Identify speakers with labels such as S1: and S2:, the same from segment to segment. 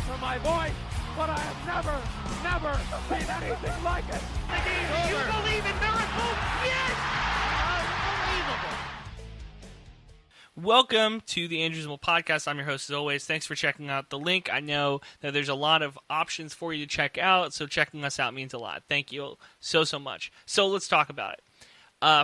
S1: for my voice, but I have never seen anything like it.
S2: You believe in miracles? Yes! Unbelievable.
S3: Welcome to the Andrews Mill Podcast. I'm your host, as always. Thanks for checking out the link. I know that there's a lot of options for you to check out, so checking us out means a lot. Thank you so much. So let's talk about it.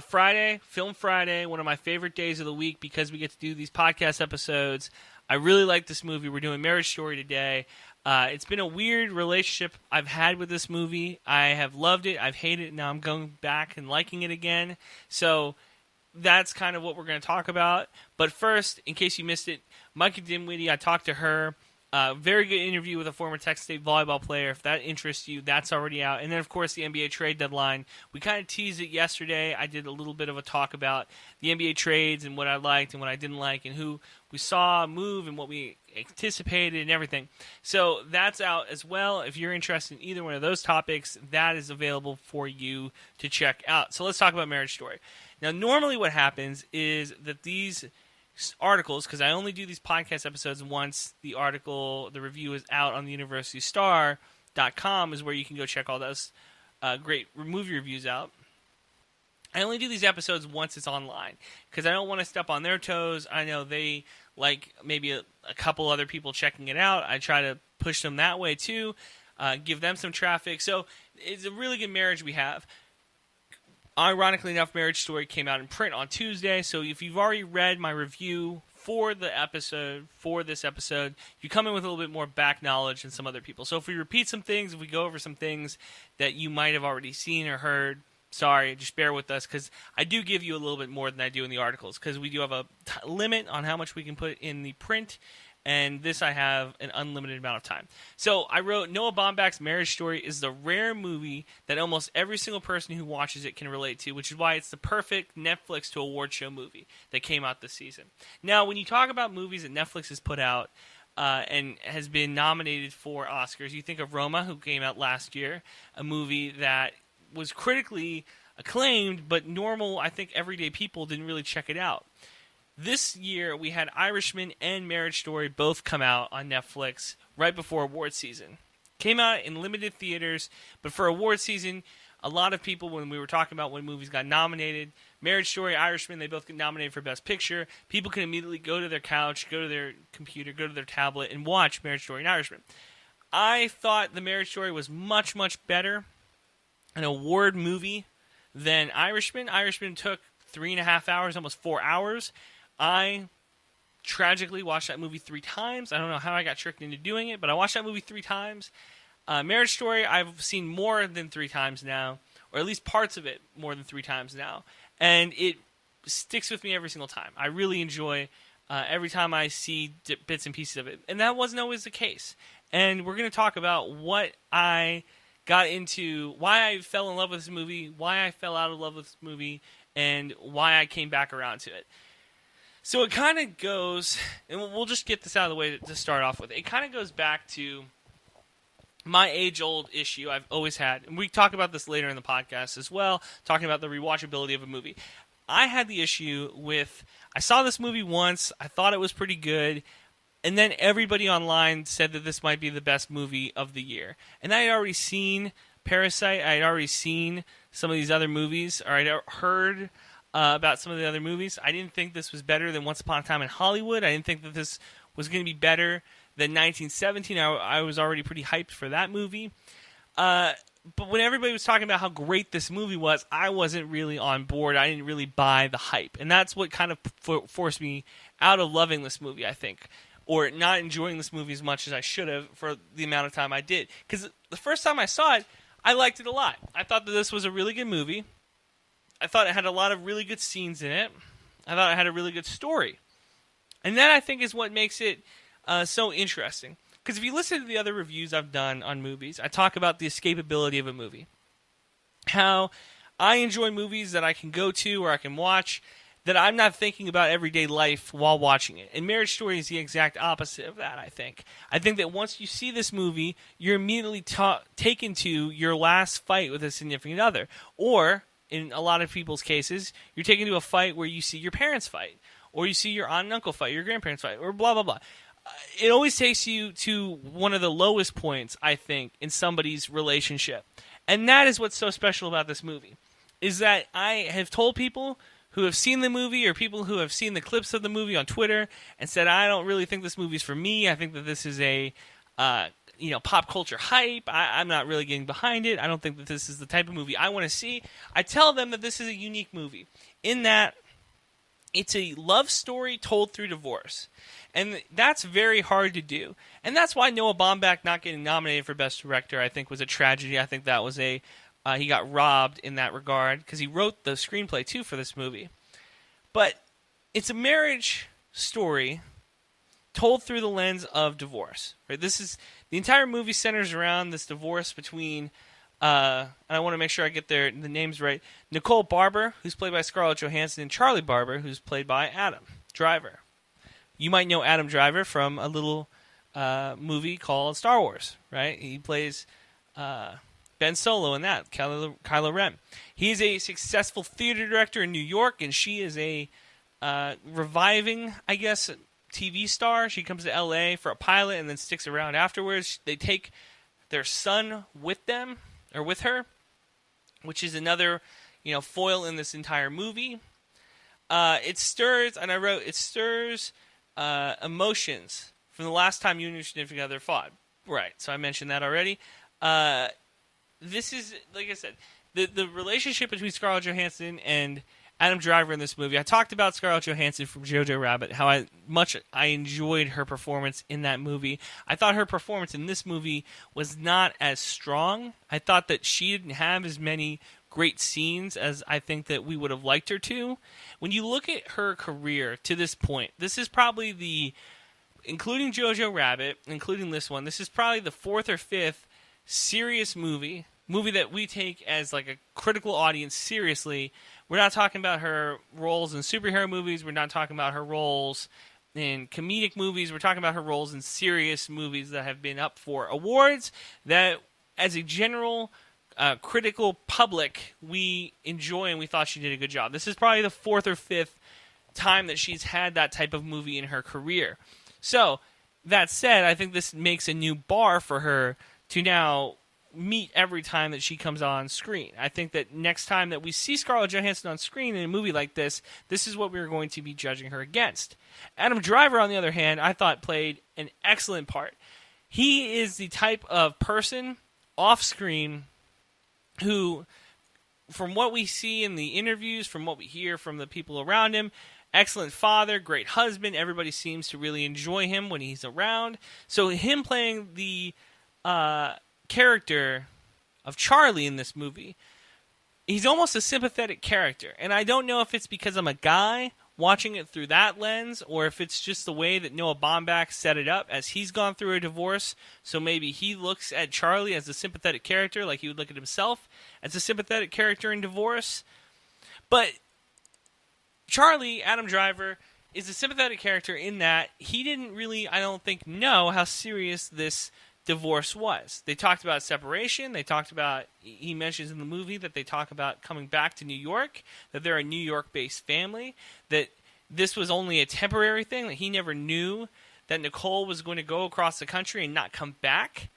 S3: Friday, Film Friday, one of my favorite days of the week because we get to do these podcast episodes. I really like this movie. We're doing Marriage Story today. It's been a weird relationship I've had with this movie. I have loved it. I've hated it. Now I'm going back and liking it again. So that's kind of what we're going to talk about. But first, in case you missed it, Micah Dinwiddie, I talked to her. Very good interview with a former Texas State volleyball player. If that interests you, that's already out. And then, of course, the NBA trade deadline. We kind of teased it yesterday. I did a little bit of a talk about the NBA trades and what I liked and what I didn't like and who we saw move and what we anticipated and everything. So that's out as well. If you're interested in either one of those topics, that is available for you to check out. So let's talk about Marriage Story. Now, normally what happens is that these articles, because I only do these podcast episodes once the review is out on the universitystar.com is where you can go check all those great movie reviews out. I only do these episodes once it's online because I don't want to step on their toes. I know they like maybe a couple other people checking it out. I try to push them that way too, give them some traffic. So it's a really good marriage we have. Ironically enough, Marriage Story came out in print on Tuesday, so if you've already read my review for this episode, you come in with a little bit more back knowledge than some other people. So if we repeat some things, if we go over some things that you might have already seen or heard, sorry, just bear with us, because I do give you a little bit more than I do in the articles, because we do have a limit on how much we can put in the print, and this I have an unlimited amount of time. So I wrote, Noah Baumbach's Marriage Story is the rare movie that almost every single person who watches it can relate to, which is why it's the perfect Netflix to award show movie that came out this season. Now, when you talk about movies that Netflix has put out and has been nominated for Oscars, you think of Roma, who came out last year, a movie that was critically acclaimed, but normal, I think, everyday people didn't really check it out. This year, we had Irishman and Marriage Story both come out on Netflix right before award season. Came out in limited theaters, but for award season, a lot of people, when we were talking about when movies got nominated, Marriage Story, Irishman, they both get nominated for Best Picture. People can immediately go to their couch, go to their computer, go to their tablet, and watch Marriage Story and Irishman. I thought the Marriage Story was much, much better, an award movie, than Irishman. Irishman took 3.5 hours, almost 4 hours. I tragically watched that movie 3 times. I don't know how I got tricked into doing it, but I watched that movie 3 times. Marriage Story, I've seen more than 3 times now, or at least parts of it more than 3 times now, and it sticks with me every single time. I really enjoy every time I see bits and pieces of it, and that wasn't always the case. And we're going to talk about what I got into, why I fell in love with this movie, why I fell out of love with this movie, and why I came back around to it. So it kind of goes, and we'll just get this out of the way to start off with. It kind of goes back to my age-old issue I've always had. And we talk about this later in the podcast as well, talking about the rewatchability of a movie. I had the issue with, I saw this movie once, I thought it was pretty good, and then everybody online said that this might be the best movie of the year. And I had already seen Parasite, I had already seen some of these other movies, or I'd heard about some of the other movies. I didn't think this was better than Once Upon a Time in Hollywood. I didn't think that this was going to be better than 1917. I was already pretty hyped for that movie. But when everybody was talking about how great this movie was, I wasn't really on board. I didn't really buy the hype. And that's what kind of forced me out of loving this movie, I think. Or not enjoying this movie as much as I should have for the amount of time I did. Because the first time I saw it, I liked it a lot. I thought that this was a really good movie. I thought it had a lot of really good scenes in it. I thought it had a really good story. And that, I think, is what makes it so interesting. Because if you listen to the other reviews I've done on movies, I talk about the escapability of a movie. How I enjoy movies that I can go to or I can watch that I'm not thinking about everyday life while watching it. And Marriage Story is the exact opposite of that, I think. I think that once you see this movie, you're immediately taken to your last fight with a significant other. Or, in a lot of people's cases, you're taken to a fight where you see your parents fight. Or you see your aunt and uncle fight, your grandparents fight, or blah, blah, blah. it always takes you to one of the lowest points, I think, in somebody's relationship. And that is what's so special about this movie, is that I have told people who have seen the movie or people who have seen the clips of the movie on Twitter and said, I don't really think this movie's for me. I think that this is a pop culture hype. I'm not really getting behind it. I don't think that this is the type of movie I want to see. I tell them that this is a unique movie in that it's a love story told through divorce. And that's very hard to do. And that's why Noah Baumbach not getting nominated for Best Director, I think, was a tragedy. I think that was he got robbed in that regard because he wrote the screenplay, too, for this movie. But it's a marriage story told through the lens of divorce. Right? The entire movie centers around this divorce between, and I want to make sure I get the names right, Nicole Barber, who's played by Scarlett Johansson, and Charlie Barber, who's played by Adam Driver. You might know Adam Driver from a little movie called Star Wars, right? He plays Ben Solo in that, Kylo Ren. He's a successful theater director in New York, and she is a reviving, I guess, TV star. She comes to L.A. for a pilot and then sticks around afterwards. They take their son with them, or with her, which is another, foil in this entire movie. It stirs emotions from the last time you and your significant other fought. Right, so I mentioned that already. This is, like I said, the relationship between Scarlett Johansson and Adam Driver in this movie. I talked about Scarlett Johansson from Jojo Rabbit, how much I enjoyed her performance in that movie. I thought her performance in this movie was not as strong. I thought that she didn't have as many great scenes as I think that we would have liked her to. When you look at her career to this point, this is probably including Jojo Rabbit, including this one, this is probably the fourth or fifth serious movie that we take as like a critical audience seriously. We're not talking about her roles in superhero movies. We're not talking about her roles in comedic movies. We're talking about her roles in serious movies that have been up for awards that, as a general critical public, we enjoy and we thought she did a good job. This is probably the fourth or fifth time that she's had that type of movie in her career. So, that said, I think this makes a new bar for her to now meet every time that she comes on screen. I think that next time that we see Scarlett Johansson on screen in a movie like this is what we're going to be judging her against. Adam Driver, on the other hand, I thought played an excellent part. He is the type of person off-screen who, from what we see in the interviews, from what we hear from the people around him, excellent father, great husband, everybody seems to really enjoy him when he's around. So him playing the character of Charlie in this movie, he's almost a sympathetic character. And I don't know if it's because I'm a guy watching it through that lens, or if it's just the way that Noah Baumbach set it up as he's gone through a divorce. So maybe he looks at Charlie as a sympathetic character, like he would look at himself as a sympathetic character in divorce. But Charlie, Adam Driver, is a sympathetic character in that he didn't really, I don't think, know how serious this divorce was. They talked about separation. They talked about, he mentions in the movie that they talk about coming back to New York, that they're a New York-based family, that this was only a temporary thing, that he never knew that Nicole was going to go across the country and not come back.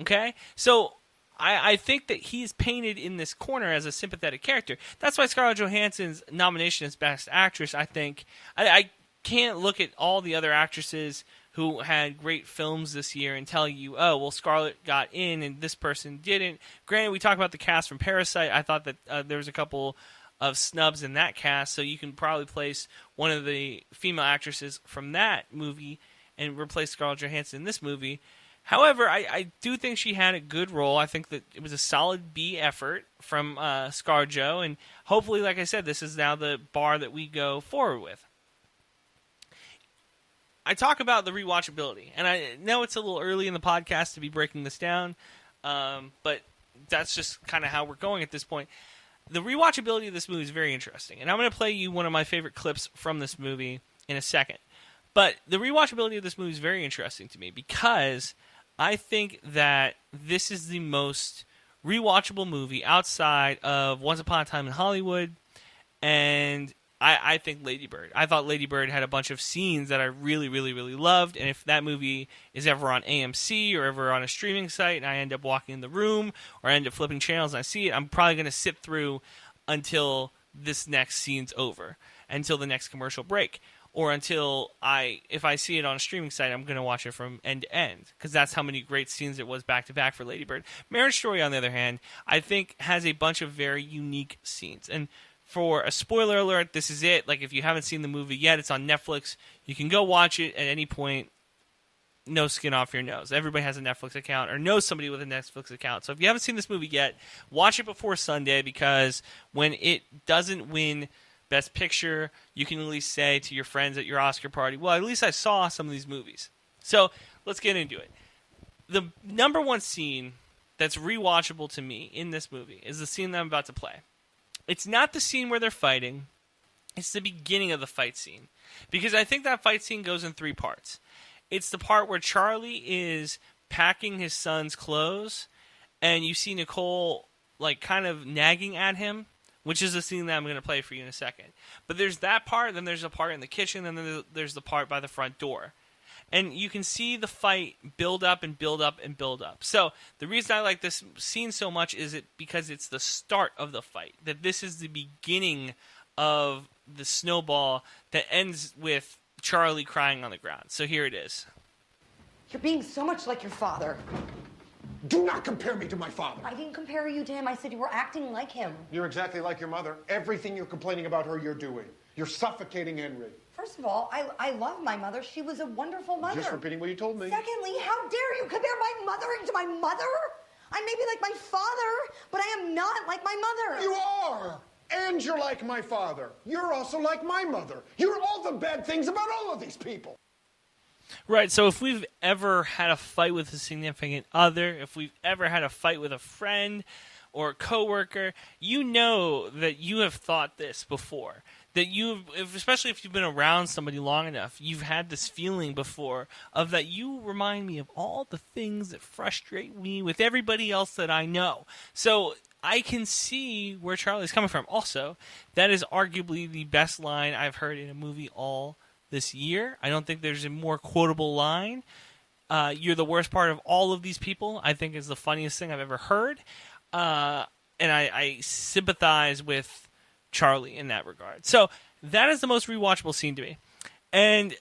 S3: Okay? So I think that he's painted in this corner as a sympathetic character. That's why Scarlett Johansson's nomination as Best Actress, I think, I can't look at all the other actresses who had great films this year and tell you, oh, well, Scarlett got in and this person didn't. Granted, we talk about the cast from Parasite. I thought that there was a couple of snubs in that cast, so you can probably place one of the female actresses from that movie and replace Scarlett Johansson in this movie. However, I do think she had a good role. I think that it was a solid B effort from ScarJo, and hopefully, like I said, this is now the bar that we go forward with. I talk about the rewatchability, and I know it's a little early in the podcast to be breaking this down, but that's just kind of how we're going at this point. The rewatchability of this movie is very interesting, and I'm going to play you one of my favorite clips from this movie in a second. But the rewatchability of this movie is very interesting to me because I think that this is the most rewatchable movie outside of Once Upon a Time in Hollywood, and I think Lady Bird. I thought Lady Bird had a bunch of scenes that I really, really, really loved. And if that movie is ever on AMC or ever on a streaming site and I end up walking in the room or I end up flipping channels and I see it, I'm probably going to sit through until this next scene's over, until the next commercial break. Or until if I see it on a streaming site, I'm going to watch it from end to end. Because that's how many great scenes it was back to back for Lady Bird. Marriage Story, on the other hand, I think has a bunch of very unique scenes. And for a spoiler alert, this is it. Like, if you haven't seen the movie yet, it's on Netflix. You can go watch it at any point. No skin off your nose. Everybody has a Netflix account or knows somebody with a Netflix account. So if you haven't seen this movie yet, watch it before Sunday, because when it doesn't win Best Picture, you can at least say to your friends at your Oscar party, well, at least I saw some of these movies. So let's get into it. The number one scene that's rewatchable to me in this movie is the scene that I'm about to play. It's not the scene where they're fighting. It's the beginning of the fight scene. Because I think that fight scene goes in three parts. It's the part where Charlie is packing his son's clothes, and you see Nicole like kind of nagging at him, which is the scene that I'm going to play for you in a second. But there's that part, then there's a part in the kitchen, and then there's the part by the front door. And you can see the fight build up and build up and build up. So the reason I like this scene so much is because it's the start of the fight. That this is the beginning of the snowball that ends with Charlie crying on the ground. So here it is.
S4: You're being so much like your father.
S5: Do not compare me to my father.
S4: I didn't compare you to him. I said you were acting like him.
S5: You're exactly like your mother. Everything you're complaining about her, you're doing. You're suffocating Henry.
S4: First of all, I love my mother. She was a wonderful mother.
S5: Just repeating what you told me.
S4: Secondly, how dare you compare my mothering to my mother? I may be like my father, but I am not like my mother.
S5: You are. And you're like my father. You're also like my mother. You're all the bad things about all of these people.
S3: Right, so if we've ever had a fight with a significant other, if we've ever had a fight with a friend or a coworker, you know that you have thought this before. That especially if you've been around somebody long enough, you've had this feeling before of that you remind me of all the things that frustrate me with everybody else that I know. So I can see where Charlie's coming from. Also, that is arguably the best line I've heard in a movie all this year. I don't think there's a more quotable line. You're the worst part of all of these people, I think, is the funniest thing I've ever heard. And I sympathize with Charlie in that regard. So that is the most rewatchable scene to me. And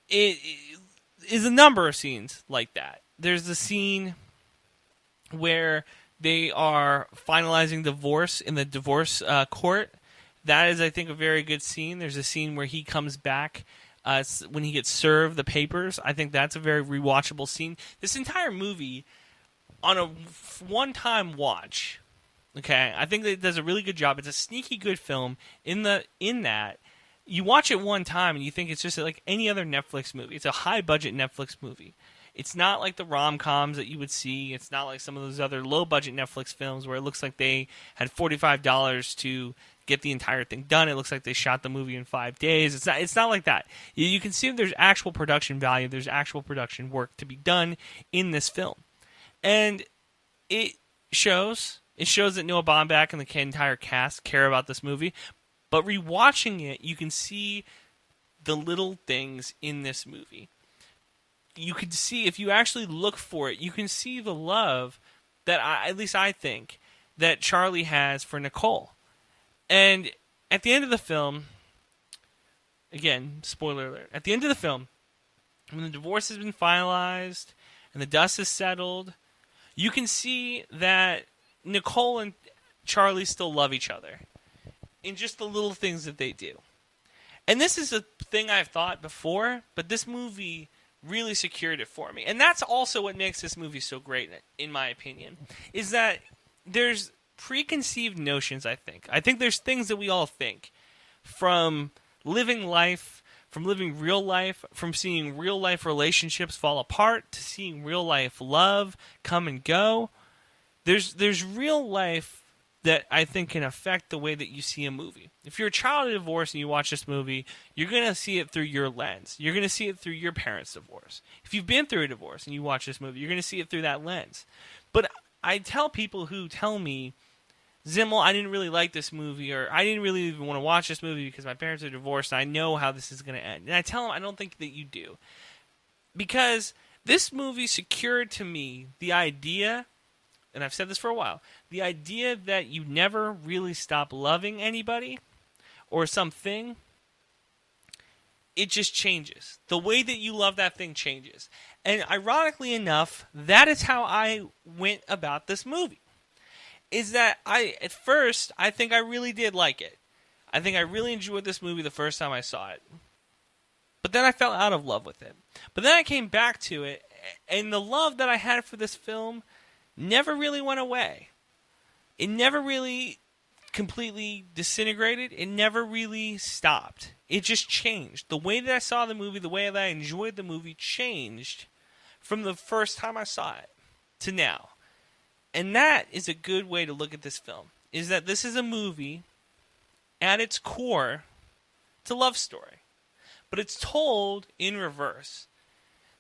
S3: it is a number of scenes like that. There's the scene where they are finalizing divorce in the divorce court. That is, I think, a very good scene. There's a scene where he comes back when he gets served the papers. I think that's a very rewatchable scene. This entire movie, on a one-time watch, okay, I think that it does a really good job. It's a sneaky good film in that you watch it one time and you think it's just like any other Netflix movie. It's a high-budget Netflix movie. It's not like the rom-coms that you would see. It's not like some of those other low-budget Netflix films where it looks like they had $45 to get the entire thing done. It looks like they shot the movie in 5 days. It's not like that. You can see that there's actual production value. There's actual production work to be done in this film. And it shows that Noah Baumbach and the entire cast care about this movie. But rewatching it, you can see the little things in this movie. You can see, if you actually look for it, you can see the love that, at least I think, that Charlie has for Nicole. And at the end of the film, again, spoiler alert, at the end of the film, when the divorce has been finalized and the dust is settled, you can see that Nicole and Charlie still love each other in just the little things that they do. And this is a thing I've thought before, but this movie really secured it for me. And that's also what makes this movie so great, in my opinion, is that there's preconceived notions, I think. I think there's things that we all think, from living life, from living real life, from seeing real life relationships fall apart, to seeing real life love come and go. There's real life that I think can affect the way that you see a movie. If you're a child of divorce and you watch this movie, you're going to see it through your lens. You're going to see it through your parents' divorce. If you've been through a divorce and you watch this movie, you're going to see it through that lens. But I tell people who tell me Zimmel, I didn't really like this movie, or I didn't really even want to watch this movie because my parents are divorced and I know how this is going to end. And I tell him I don't think that you do. Because this movie secured to me the idea, and I've said this for a while, the idea that you never really stop loving anybody or something. It just changes. The way that you love that thing changes. And ironically enough, that is how I went about this movie. Is that at first, I think I really did like it. I think I really enjoyed this movie the first time I saw it. But then I fell out of love with it. But then I came back to it, and the love that I had for this film never really went away. It never really completely disintegrated. It never really stopped. It just changed. The way that I saw the movie, the way that I enjoyed the movie changed from the first time I saw it to now. And that is a good way to look at this film, is that this is a movie, at its core, it's a love story. But it's told in reverse.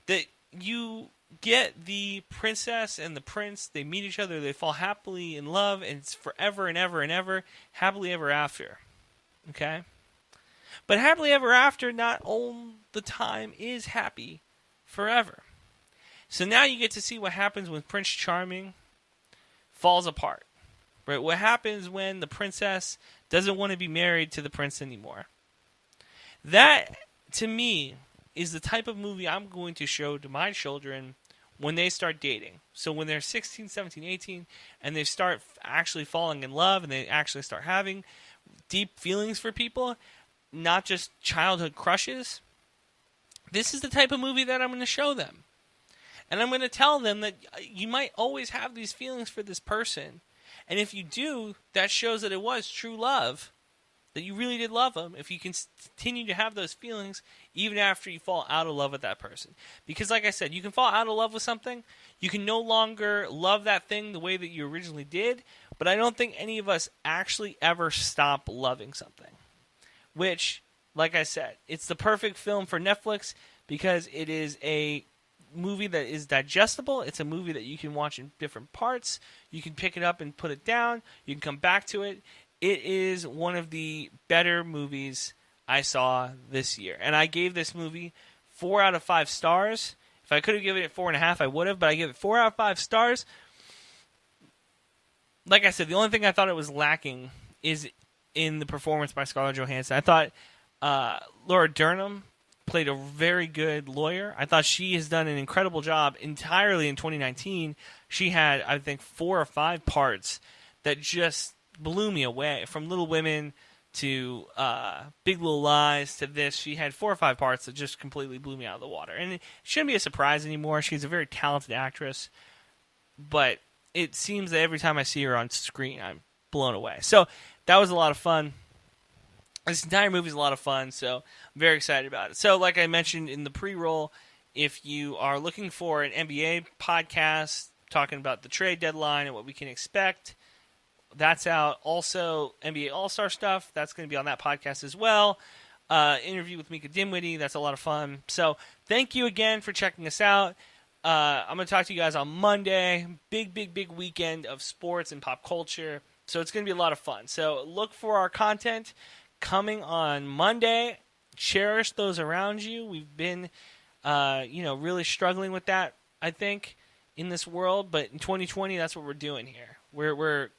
S3: That you get the princess and the prince, they meet each other, they fall happily in love, and it's forever and ever and ever, happily ever after. Okay? But happily ever after, not all the time is happy forever. So now you get to see what happens when Prince Charming falls apart. Right? What happens when the princess doesn't want to be married to the prince anymore. That, to me, is the type of movie I'm going to show to my children when they start dating. So when they're 16, 17, 18, and they start actually falling in love, and they actually start having deep feelings for people, not just childhood crushes, this is the type of movie that I'm going to show them. And I'm going to tell them that you might always have these feelings for this person. And if you do, that shows that it was true love, that you really did love them, if you can continue to have those feelings even after you fall out of love with that person. Because like I said, you can fall out of love with something, you can no longer love that thing the way that you originally did, but I don't think any of us actually ever stop loving something. Which, like I said, it's the perfect film for Netflix because it is a movie that is digestible. It's a movie that you can watch in different parts. You can pick it up and put it down. You can come back to it. It is one of the better movies I saw this year. And I gave this movie 4 out of 5 stars. If I could have given it 4.5, I would have, but I gave it 4 out of 5 stars. Like I said, the only thing I thought it was lacking is in the performance by Scarlett Johansson. I thought Laura Dern played a very good lawyer. I thought she has done an incredible job entirely in 2019. She had, I think, 4 or 5 parts that just blew me away. From Little Women to Big Little Lies to this, she had 4 or 5 parts that just completely blew me out of the water. And it shouldn't be a surprise anymore. She's a very talented actress. But it seems that every time I see her on screen, I'm blown away. So that was a lot of fun. This entire movie is a lot of fun, so I'm very excited about it. So, like I mentioned in the pre-roll, if you are looking for an NBA podcast talking about the trade deadline and what we can expect, that's out. Also, NBA All-Star stuff, that's going to be on that podcast as well. Interview with Mika Dimwitty, that's a lot of fun. So, thank you again for checking us out. I'm going to talk to you guys on Monday. Big weekend of sports and pop culture. So, it's going to be a lot of fun. So, look for our content coming on Monday. Cherish those around you. We've been, really struggling with that, I think, in this world. But in 2020, that's what we're doing here. We're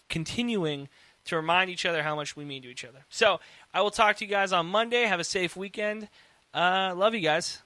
S3: continuing to remind each other how much we mean to each other. So I will talk to you guys on Monday. Have a safe weekend. Love you guys.